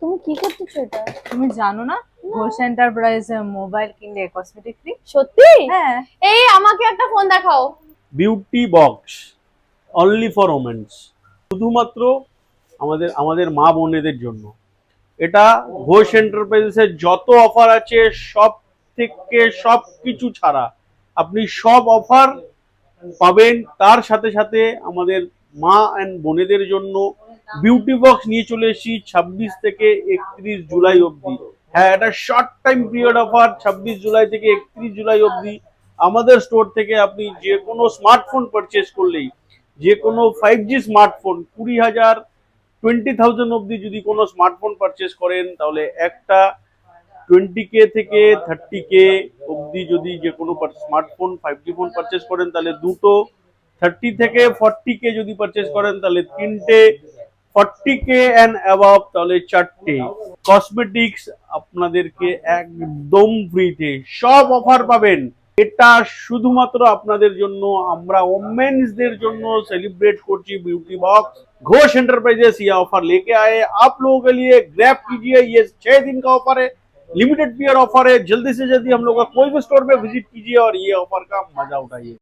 তুমি কি করতেছো এটা? তুমি জানো না ঘোষ এন্টারপ্রাইজে মোবাইল কিনলে কসমেটিক ফ্রি। সত্যি? হ্যাঁ। এই আমাকে একটা ফোন দেখাও। Beauty box only for women's, শুধুমাত্র আমাদের আমাদের মা বোনেদের জন্য। এটা ঘোষ এন্টারপ্রাইজেসের যত অফার আছে সব থেকে সব কিছু ছাড়া আপনি সব অফার পাবেন। তার সাথে সাথে আমাদের মা অ্যান্ড বোনেদের জন্য বিউটি বক্স নিয়ে চলে এসেছি 26 থেকে 31 জুলাই অবধি। হ্যাঁ, এটা short time period offer, 26 July থেকে 31 জুলাই অবধি। আমাদের স্টোর থেকে আপনি যে কোনো স্মার্টফোন পারচেস করলেই, যে কোনো 5G স্মার্টফোন 20,000 20,000 অবধি যদি কোনো স্মার্টফোন পারচেস করেন, তাহলে একটা 20K থেকে 30K অবধি যদি যে কোনো স্মার্টফোন 5G ফোন পারচেস করেন তাহলে দুটো, 30 থেকে 40K যদি পারচেস করেন তাহলে তিনটে, 40K অ্যান্ড অ্যাবাভ তাহলে চারটে। কসমেটিক্স আপনাদেরকে একদম ফ্রিতে সব অফার পাবেন। এটা শুধুমাত্র আপনাদের জন্য, আমরা ওমেন্সদের जন্য सेलिब्रेट করছি ब्यूटी बॉक्स। घोष एंटरप्राइजेस ये ऑफर लेके आए आप लोगों के लिए, ग्रैब कीजिए। ये 6 दिन का ऑफर है, लिमिटेड पीरियड ऑफर है। जल्दी से जल्दी हम लोग का कोई भी स्टोर में विजिट कीजिए और ये ऑफर का मजा उठाइए।